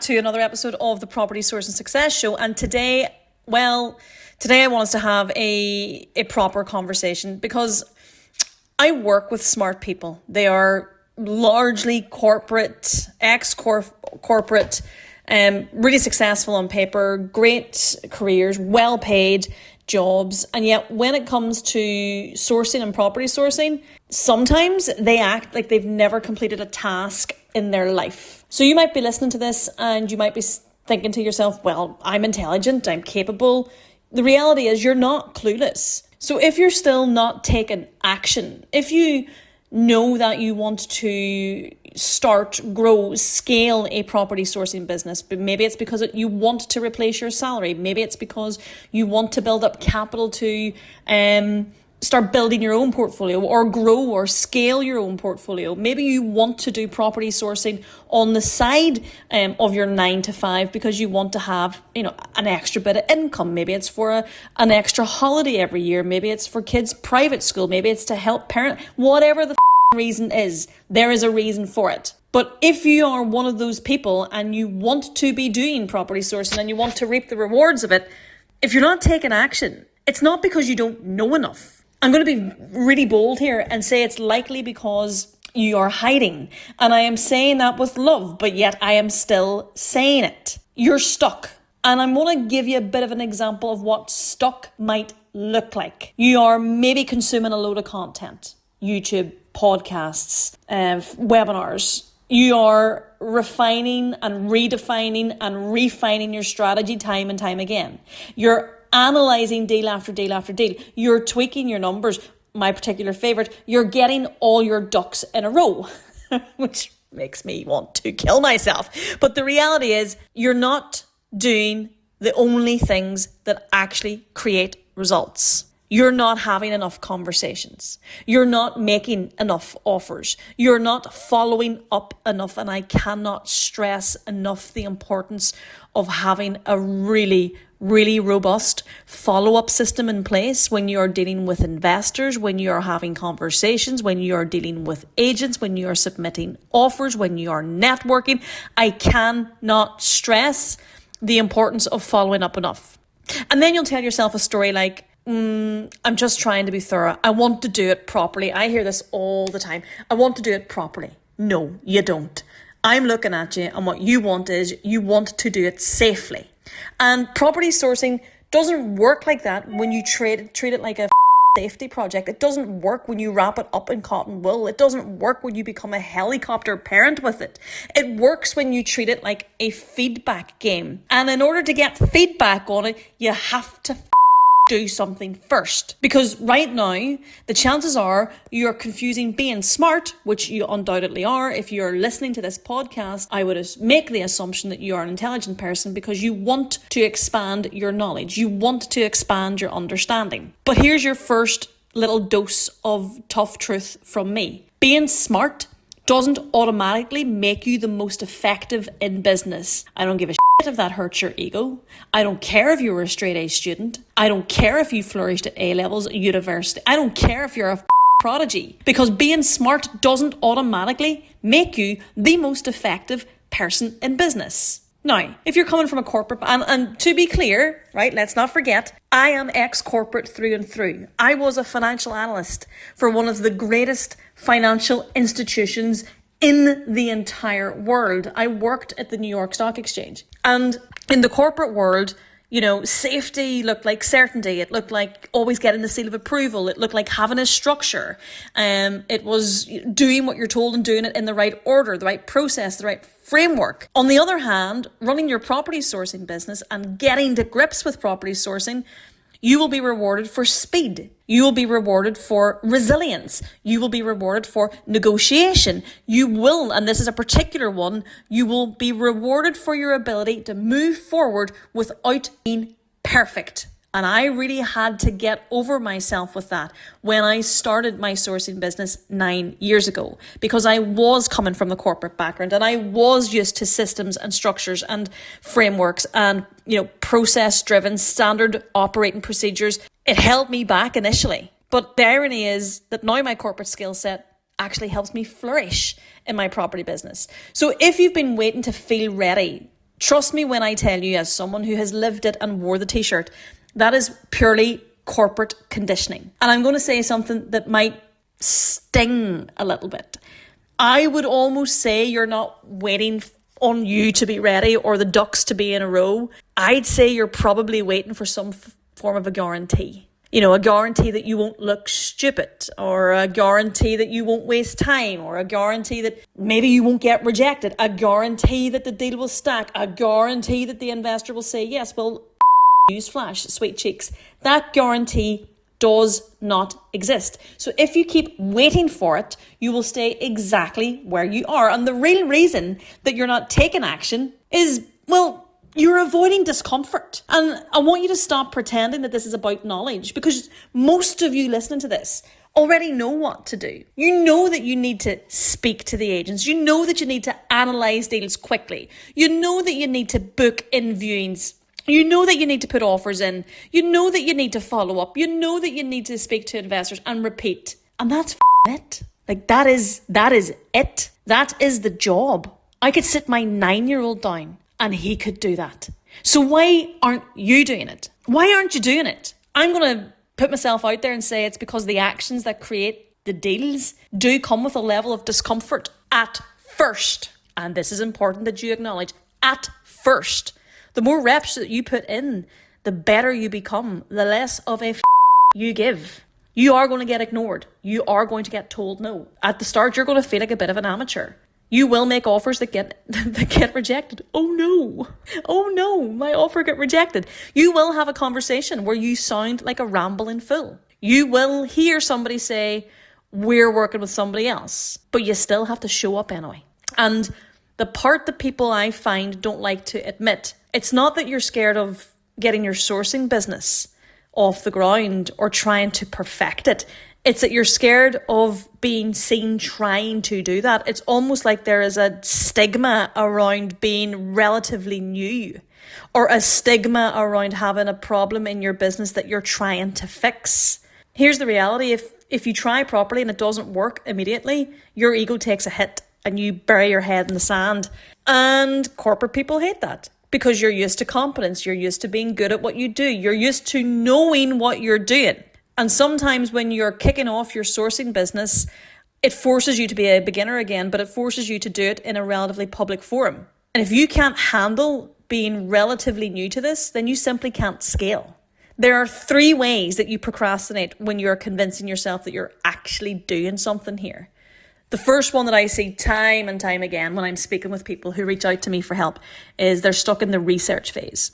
to another episode of the Property Source and Success Show. And today I want us to have a proper conversation because I work with smart people. They are largely corporate, ex-corporate, really successful on paper, great careers, well-paid jobs. And yet when it comes to sourcing and property sourcing, sometimes they act like they've never completed a task in their life. So you might be listening to this and you might be thinking to yourself, well, I'm intelligent, I'm capable. The reality is you're not clueless. So if you're still not taking action, if you know that you want to start, grow, scale a property sourcing business, but maybe it's because you want to replace your salary. Maybe it's because you want to build up capital to start building your own portfolio or grow or scale your own portfolio. Maybe you want to do property sourcing on the side of your 9 to 5 because you want to have, an extra bit of income. Maybe it's for an extra holiday every year. Maybe it's for kids' private school. Maybe it's to help parent. Whatever the reason is, there is a reason for it. But if you are one of those people and you want to be doing property sourcing and you want to reap the rewards of it, if you're not taking action, it's not because you don't know enough. I'm going to be really bold here and say it's likely because you are hiding. And I am saying that with love, but yet I am still saying it. You're stuck. And I'm going to give you a bit of an example of what stuck might look like. You are maybe consuming a load of content, YouTube, podcasts, webinars. You are refining and redefining and refining your strategy time and time again. You're analyzing deal after deal after deal. You're tweaking your numbers. My particular favorite, you're getting all your ducks in a row, which makes me want to kill myself. But the reality is you're not doing the only things that actually create results. You're not having enough conversations. You're not making enough offers. You're not following up enough. And I cannot stress enough the importance of having a really robust follow-up system in place when you are dealing with investors, when you are having conversations, when you are dealing with agents, when you are submitting offers, when you are networking. I cannot stress the importance of following up enough. And then you'll tell yourself a story like, I'm just trying to be thorough. I want to do it properly. I hear this all the time. I want to do it properly. No, you don't. I'm looking at you, and what you want is you want to do it safely. And property sourcing doesn't work like that when you treat it like a safety project. It doesn't work when you wrap it up in cotton wool. It doesn't work when you become a helicopter parent with it. It works when you treat it like a feedback game. And in order to get feedback on it, you have to do something first. Because right now, the chances are you're confusing being smart, which you undoubtedly are. If you're listening to this podcast, I would make the assumption that you are an intelligent person because you want to expand your knowledge. You want to expand your understanding. But here's your first little dose of tough truth from me. Being smart doesn't automatically make you the most effective in business. I don't give a shit if that hurts your ego. I don't care if you were a straight A student. I don't care if you flourished at A levels at university. I don't care if you're a prodigy, because being smart doesn't automatically make you the most effective person in business. Now, if you're coming from a corporate, and to be clear, right, let's not forget, I am ex-corporate through and through. I was a financial analyst for one of the greatest financial institutions in the entire world. I worked at the New York Stock Exchange. And in the corporate world, safety looked like certainty. It looked like always getting the seal of approval. It looked like having a structure. It was doing what you're told and doing it in the right order, the right process, the right framework. On the other hand, running your property sourcing business and getting to grips with property sourcing, you will be rewarded for speed. You will be rewarded for resilience. You will be rewarded for negotiation. You will, and this is a particular one, you will be rewarded for your ability to move forward without being perfect. And I really had to get over myself with that when I started my sourcing business 9 years ago, because I was coming from the corporate background and I was used to systems and structures and frameworks and, process-driven standard operating procedures. It held me back initially. But the irony is that now my corporate skill set actually helps me flourish in my property business. So if you've been waiting to feel ready Trust me when I tell you, as someone who has lived it and wore the t-shirt, that is purely corporate conditioning. And I'm going to say something that might sting a little bit. I would almost say you're not waiting on you to be ready or the ducks to be in a row. I'd say you're probably waiting for some form of a guarantee. You know, a guarantee that you won't look stupid, or a guarantee that you won't waste time, or a guarantee that maybe you won't get rejected, a guarantee that the deal will stack, a guarantee that the investor will say yes. Well, newsflash, sweet cheeks, that guarantee does not exist. So if you keep waiting for it, you will stay exactly where you are. And the real reason that you're not taking action is, well, you're avoiding discomfort. And I want you to stop pretending that this is about knowledge, because most of you listening to this already know what to do. You know that you need to speak to the agents. You know that you need to analyse deals quickly. You know that you need to book in viewings. You know that you need to put offers in. You know that you need to follow up. You know that you need to speak to investors and repeat. And that's it. Like that is it. That is the job. I could sit my 9-year-old down and he could do that. So why aren't you doing it? Why aren't you doing it? I'm going to put myself out there and say it's because the actions that create the deals do come with a level of discomfort at first. And this is important that you acknowledge, at first. The more reps that you put in, the better you become, the less of a you give. You are going to get ignored. You are going to get told no. At the start, you're going to feel like a bit of an amateur. You will make offers that get rejected. Oh no, my offer got rejected. You will have a conversation where you sound like a rambling fool. You will hear somebody say, we're working with somebody else, but you still have to show up anyway. And the part that people I find don't like to admit, it's not that you're scared of getting your sourcing business off the ground or trying to perfect it. It's that you're scared of being seen trying to do that. It's almost like there is a stigma around being relatively new, or a stigma around having a problem in your business that you're trying to fix. Here's the reality. If you try properly and it doesn't work immediately, your ego takes a hit and you bury your head in the sand. And corporate people hate that, because you're used to competence. You're used to being good at what you do. You're used to knowing what you're doing. And sometimes when you're kicking off your sourcing business, it forces you to be a beginner again, but it forces you to do it in a relatively public forum. And if you can't handle being relatively new to this, then you simply can't scale. There are 3 ways that you procrastinate when you're convincing yourself that you're actually doing something here. The first one that I see time and time again when I'm speaking with people who reach out to me for help is they're stuck in the research phase.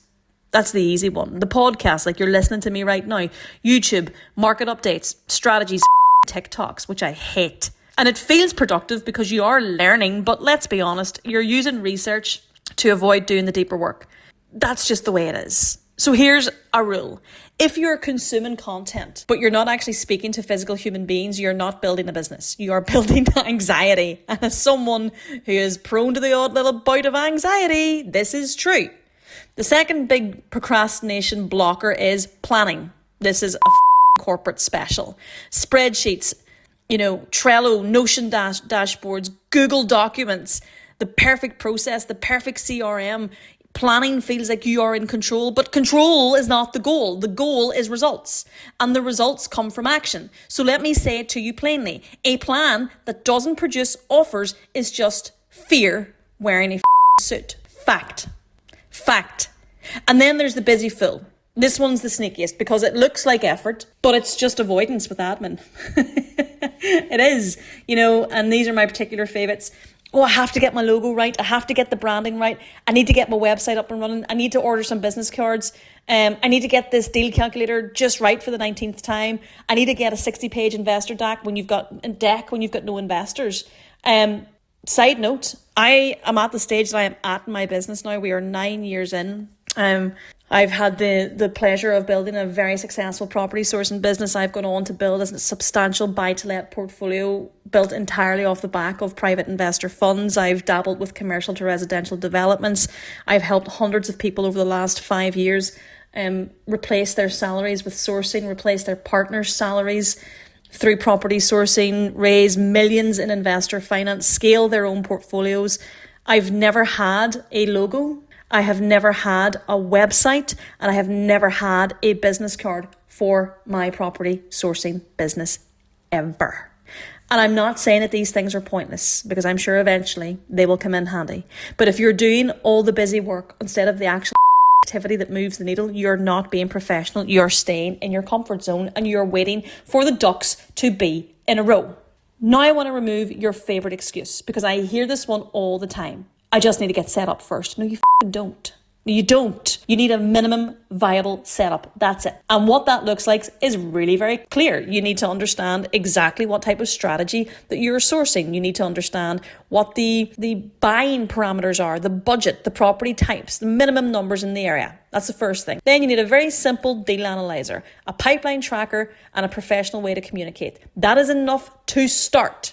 That's the easy one. The podcast, like you're listening to me right now, YouTube, market updates, strategies, TikToks, which I hate. And it feels productive because you are learning, but let's be honest, you're using research to avoid doing the deeper work. That's just the way it is. So here's a rule. If you're consuming content, but you're not actually speaking to physical human beings, you're not building a business. You are building anxiety. And as someone who is prone to the odd little bout of anxiety, this is true. The second big procrastination blocker is planning. This is a corporate special. Spreadsheets, Trello, Notion dashboards, Google Documents, the perfect process, the perfect CRM. Planning feels like you are in control, but control is not the goal. The goal is results, and the results come from action. So let me say it to you plainly. A plan that doesn't produce offers is just fear wearing a suit. Fact. And then there's the busy fool. This one's the sneakiest because it looks like effort, but it's just avoidance with admin. It is, and these are my particular favorites. Oh, I have to get my logo right. I have to get the branding right. I need to get my website up and running. I need to order some business cards. I need to get this deal calculator just right for the 19th time. I need to get a 60-page investor deck when you've got no investors. Side note, I am at the stage that I am at in my business now. We are 9 years in. I've had the pleasure of building a very successful property sourcing business. I've gone on to build a substantial buy-to-let portfolio built entirely off the back of private investor funds. I've dabbled with commercial to residential developments. I've helped hundreds of people over the last 5 years replace their salaries with sourcing, replace their partners' salaries through property sourcing, raise millions in investor finance, scale their own portfolios. I've never had a logo. I have never had a website, and I have never had a business card for my property sourcing business ever. And I'm not saying that these things are pointless, because I'm sure eventually they will come in handy. But if you're doing all the busy work instead of the actual activity that moves the needle, you're not being professional. You're staying in your comfort zone and you're waiting for the ducks to be in a row. Now I want to remove your favorite excuse, because I hear this one all the time. I just need to get set up first. No, you don't. You don't. You need a minimum viable setup. That's it. And what that looks like is really very clear. You need to understand exactly what type of strategy that you're sourcing. You need to understand what the buying parameters are, the budget, the property types, the minimum numbers in the area. That's the first thing. Then you need a very simple deal analyzer, a pipeline tracker, and a professional way to communicate. That is enough to start.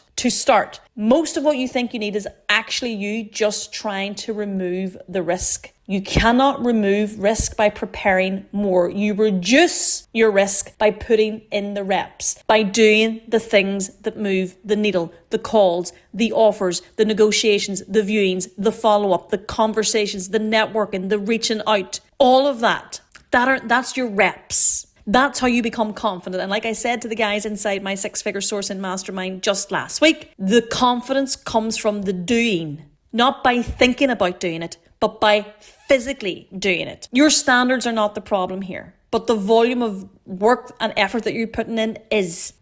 Most of what you think you need is actually you just trying to remove the risk. You cannot remove risk by preparing more. You reduce your risk by putting in the reps, by doing the things that move the needle, the calls, the offers, the negotiations, the viewings, the follow-up, the conversations, the networking, the reaching out, all of that. That's your reps. That's how you become confident. And like I said to the guys inside my 6-figure sourcing mastermind just last week, the confidence comes from the doing, not by thinking about doing it, but by physically doing it. Your standards are not the problem here, but the volume of work and effort that you're putting in is.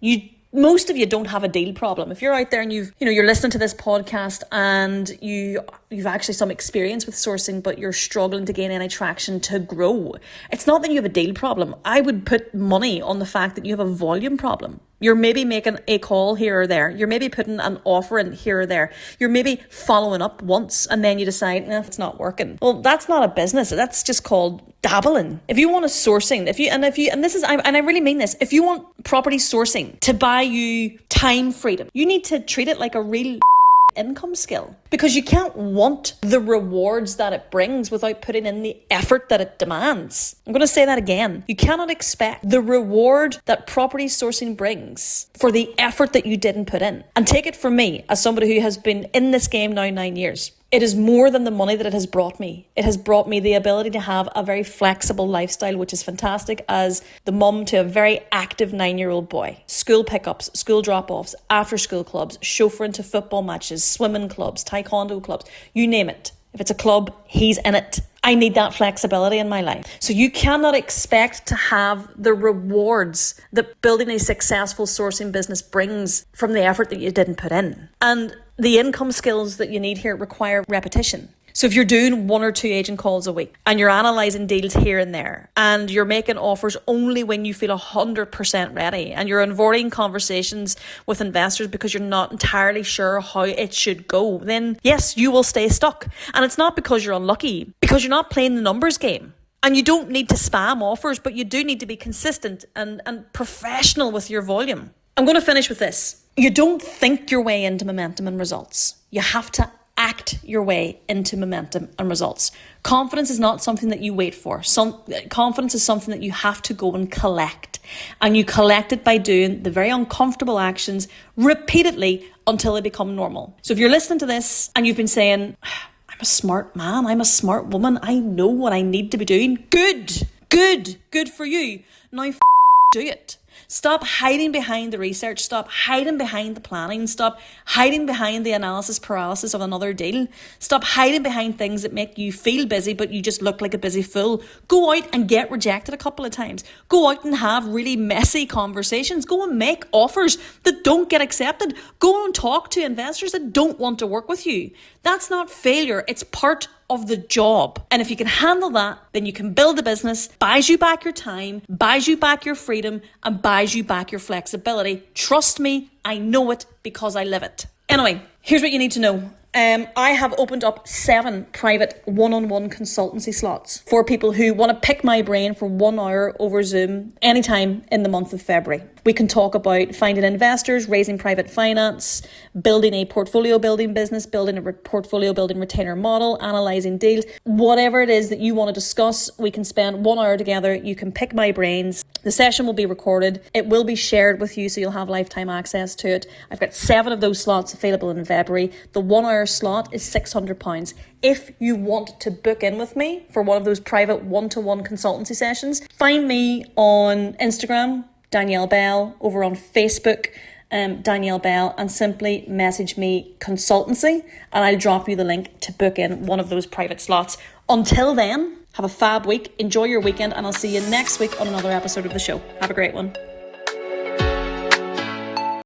Most of you don't have a deal problem. If you're out there and you're listening to this podcast and you've actually some experience with sourcing, but you're struggling to gain any traction to grow, it's not that you have a deal problem. I would put money on the fact that you have a volume problem. You're maybe making a call here or there. You're maybe putting an offer in here or there. You're maybe following up once and then you decide, it's not working. Well, that's not a business. That's just called dabbling. If you want a sourcing, and I really mean this, if you want property sourcing to buy you time freedom, you need to treat it like a real income skill, because you can't want the rewards that it brings without putting in the effort that it demands. I'm going to say that again. You cannot expect the reward that property sourcing brings for the effort that you didn't put in. And take it from me, as somebody who has been in this game now 9 years. It is more than the money that it has brought me. It has brought me the ability to have a very flexible lifestyle, which is fantastic, as the mum to a very active 9-year-old boy. School pickups, school drop-offs, after-school clubs, chauffeuring to football matches, swimming clubs, taekwondo clubs, you name it. If it's a club, he's in it. I need that flexibility in my life. So you cannot expect to have the rewards that building a successful sourcing business brings from the effort that you didn't put in. And the income skills that you need here require repetition. So if you're doing 1 or 2 agent calls a week and you're analysing deals here and there and you're making offers only when you feel 100% ready and you're avoiding conversations with investors because you're not entirely sure how it should go, then yes, you will stay stuck. And it's not because you're unlucky, because you're not playing the numbers game. And you don't need to spam offers, but you do need to be consistent and professional with your volume. I'm going to finish with this. You don't think your way into momentum and results. You have to act your way into momentum and results. Confidence is not something that you wait for. Confidence is something that you have to go and collect. And you collect it by doing the very uncomfortable actions repeatedly until they become normal. So if you're listening to this and you've been saying, I'm a smart man, I'm a smart woman, I know what I need to be doing. Good for you. Now do it. Stop hiding behind the research. Stop hiding behind the planning. Stop hiding behind the analysis paralysis of another deal. Stop hiding behind things that make you feel busy, but you just look like a busy fool. Go out and get rejected a couple of times. Go out and have really messy conversations. Go and make offers that don't get accepted. Go and talk to investors that don't want to work with you. That's not failure. It's part of the job. And if you can handle that, then you can build a business, buys you back your time, buys you back your freedom, and buys you back your flexibility. Trust me, I know it because I live it. Anyway, here's what you need to know. I have opened up 7 private one-on-one consultancy slots for people who want to pick my brain for 1 hour over Zoom anytime in the month of February. We can talk about finding investors, raising private finance, building a portfolio building business, building a portfolio building retainer model, analysing deals. Whatever it is that you want to discuss, we can spend 1 hour together. You can pick my brains. The session will be recorded. It will be shared with you, so you'll have lifetime access to it. I've got 7 of those slots available in February. The 1 hour slot is £600. If you want to book in with me for one of those private one-to-one consultancy sessions, find me on Instagram, Danielle Bell, over on Facebook, Danielle Bell, and simply message me consultancy, and I'll drop you the link to book in one of those private slots. Until then, have a fab week, enjoy your weekend, and I'll see you next week on another episode of the show. Have a great one.